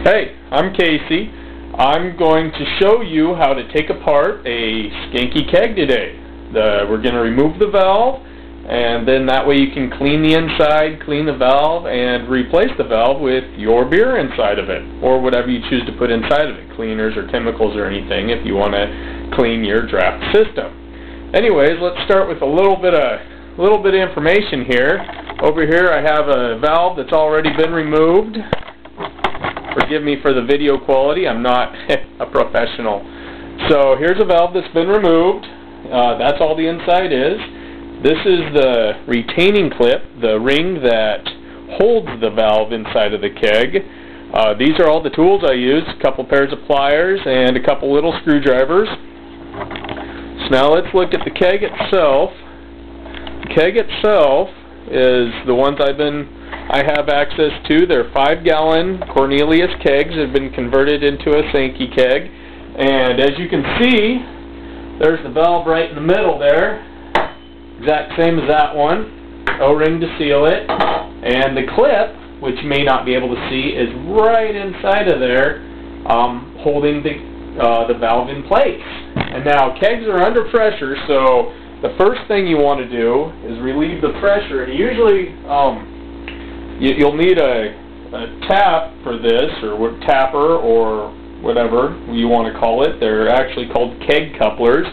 Hey, I'm Casey. I'm going to show you how to take apart a Sankey keg today. We're going to remove the valve, and then that way you can clean the inside, clean the valve, and replace the valve with your beer inside of it, or whatever you choose to put inside of it, cleaners or chemicals or anything if you want to clean your draft system. Anyways, let's start with a little bit of information here. Over here I have a valve that's already been removed. Forgive me for the video quality, I'm not a professional. So here's a valve that's been removed. That's all the inside is. This is the retaining clip, the ring that holds the valve inside of the keg. These are all the tools I use, a couple pairs of pliers and a couple little screwdrivers. So now let's look at the keg itself. The keg itself is the ones I have access to. They're 5-gallon Cornelius kegs that have been converted into a Sankey keg. And as you can see, there's the valve right in the middle there. Exact same as that one. O-ring to seal it. And the clip, which you may not be able to see, is right inside of there, holding the valve in place. And now kegs are under pressure, so the first thing you want to do is relieve the pressure. And usually, you'll need a tap for this, or tapper, or whatever you want to call it. They're actually called keg couplers.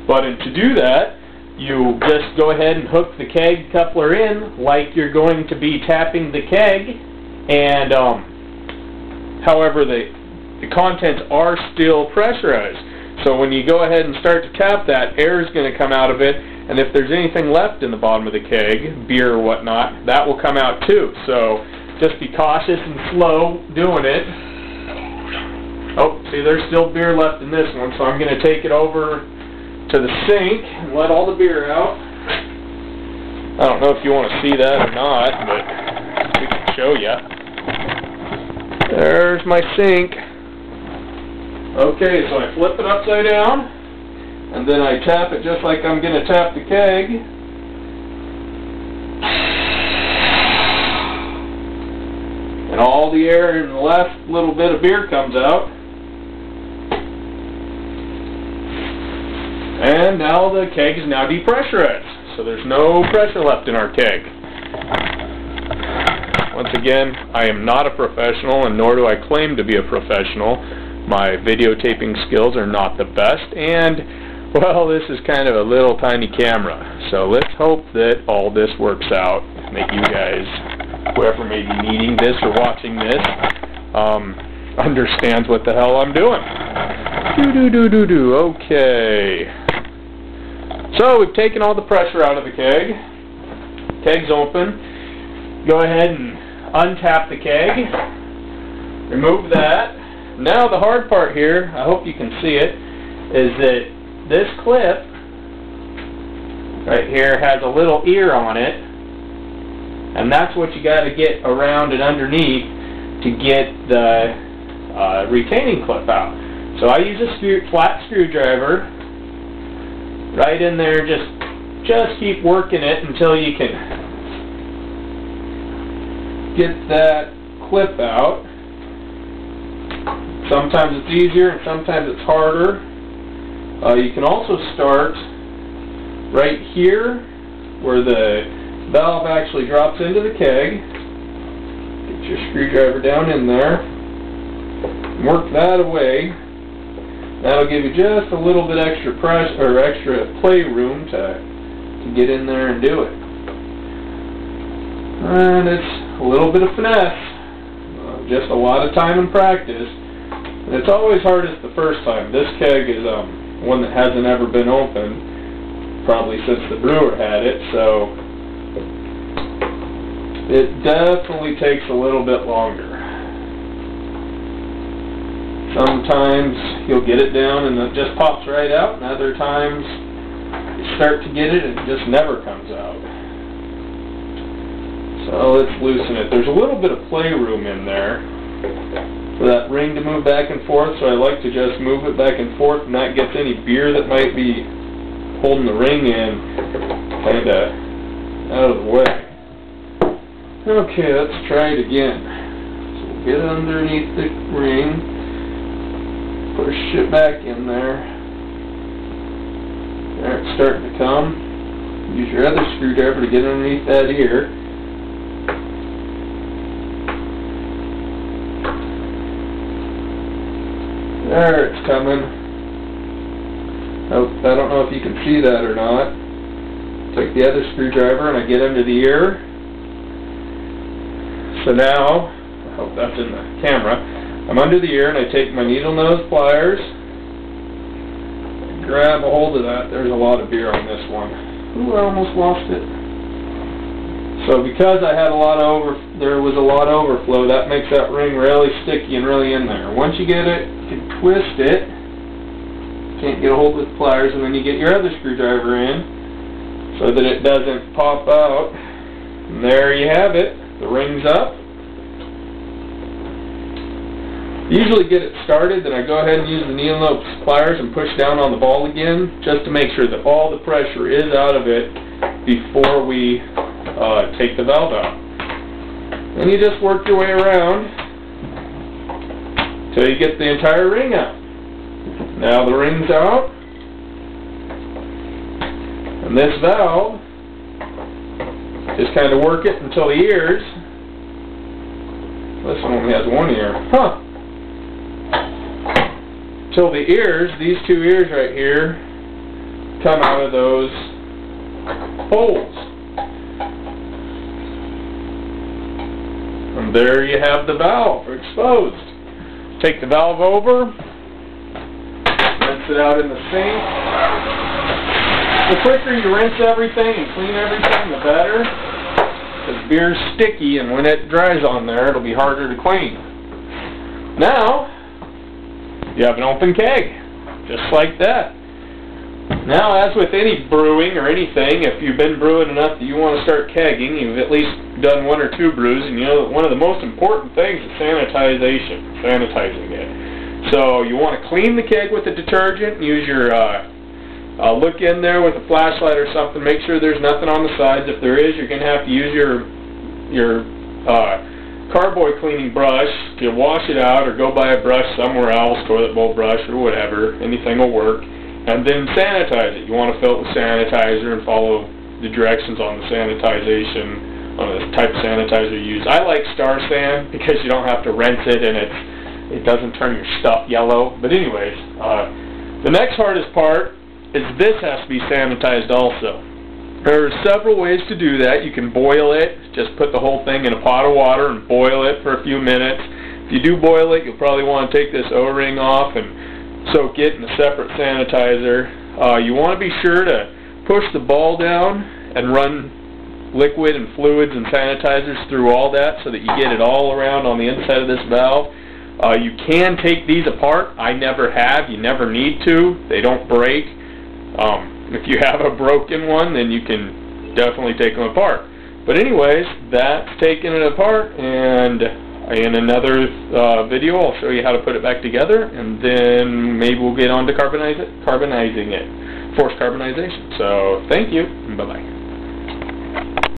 But to do that, you just go ahead and hook the keg coupler in like you're going to be tapping the keg. And however, the contents are still pressurized. So when you go ahead and start to tap that, air is going to come out of it. And if there's anything left in the bottom of the keg, beer or whatnot, that will come out too. So just be cautious and slow doing it. Oh, see, there's still beer left in this one, so I'm going to take it over to the sink and let all the beer out. I don't know if you want to see that or not, but we can show you. There's my sink. Okay, so I flip it upside down, and then I tap it just like I'm going to tap the keg. And all the air in the last little bit of beer comes out. And now the keg is now depressurized, so there's no pressure left in our keg. Once again, I am not a professional, and nor do I claim to be a professional. My videotaping skills are not the best, and, well, this is kind of a little tiny camera. So let's hope that all this works out, that you guys, whoever may be needing this or watching this, understands what the hell I'm doing. Okay. So we've taken all the pressure out of the keg. Keg's open. Go ahead and untap the keg. Remove that. Now the hard part here, I hope you can see it, is that this clip right here has a little ear on it, and that's what you got to get around and underneath to get the retaining clip out. So I use a flat screwdriver right in there. Just keep working it until you can get that clip out. Sometimes it's easier and sometimes it's harder. You can also start right here where the valve actually drops into the keg. Get your screwdriver down in there. Work that away. That'll give you just a little bit extra pressure or extra play room to get in there and do it. And it's a little bit of finesse. Just a lot of time and practice. And it's always hardest the first time. This keg is one that hasn't ever been opened, probably since the brewer had it, so it definitely takes a little bit longer. Sometimes you'll get it down and it just pops right out, and other times you start to get it and it just never comes out. So let's loosen it. There's a little bit of play room in there for that ring to move back and forth, so I like to just move it back and forth and not get any beer that might be holding the ring in kind of out of the way. Okay, let's try it again. So we'll get it underneath the ring, push it back in there. There, it's starting to come. Use your other screwdriver to get underneath that ear. There, it's coming. Oh, I don't know if you can see that or not. Take the other screwdriver and I get under the ear. So now, I hope that's in the camera, I'm under the ear and I take my needle nose pliers, grab a hold of that. There's a lot of beer on this one. Ooh, I almost lost it. So because I had there was a lot of overflow, that makes that ring really sticky and really in there. Once you get it, you can twist it. Can't get a hold with the pliers, and then you get your other screwdriver in so that it doesn't pop out. And there you have it. The ring's up. Usually get it started, then I go ahead and use the needle nose pliers and push down on the ball again, just to make sure that all the pressure is out of it before we take the valve out. Then you just work your way around till you get the entire ring out. Now the ring's out, and this valve, just kind of work it until the ears, this one only has one ear, till the ears, these two ears right here, come out of those holes. And there you have the valve exposed. Take the valve over, rinse it out in the sink. The quicker you rinse everything and clean everything, the better. Because beer's sticky, and when it dries on there, it'll be harder to clean. Now, you have an open keg, just like that. Now, as with any brewing or anything, if you've been brewing enough that you want to start kegging, you've at least done 1 or 2 brews, and you know that one of the most important things is sanitizing it. So you want to clean the keg with a detergent, use your, look in there with a flashlight or something, make sure there's nothing on the sides. If there is, you're going to have to use your carboy cleaning brush to wash it out, or go buy a brush somewhere else, toilet bowl brush or whatever, anything will work. And then sanitize it. You want to fill it with sanitizer and follow the directions on the sanitization, on the type of sanitizer you use. I like Star San because you don't have to rinse it and it doesn't turn your stuff yellow. But anyways, the next hardest part is this has to be sanitized also. There are several ways to do that. You can boil it. Just put the whole thing in a pot of water and boil it for a few minutes. If you do boil it, you'll probably want to take this O-ring off and soak it in a separate sanitizer. You want to be sure to push the ball down and run liquid and fluids and sanitizers through all that so that you get it all around on the inside of this valve. You can take these apart. I never have. You never need to. They don't break. If you have a broken one, then you can definitely take them apart. But anyways, that's taking it apart, and in another video I'll show you how to put it back together, and then maybe we'll get on to carbonizing it, forced carbonization. So thank you, and bye-bye.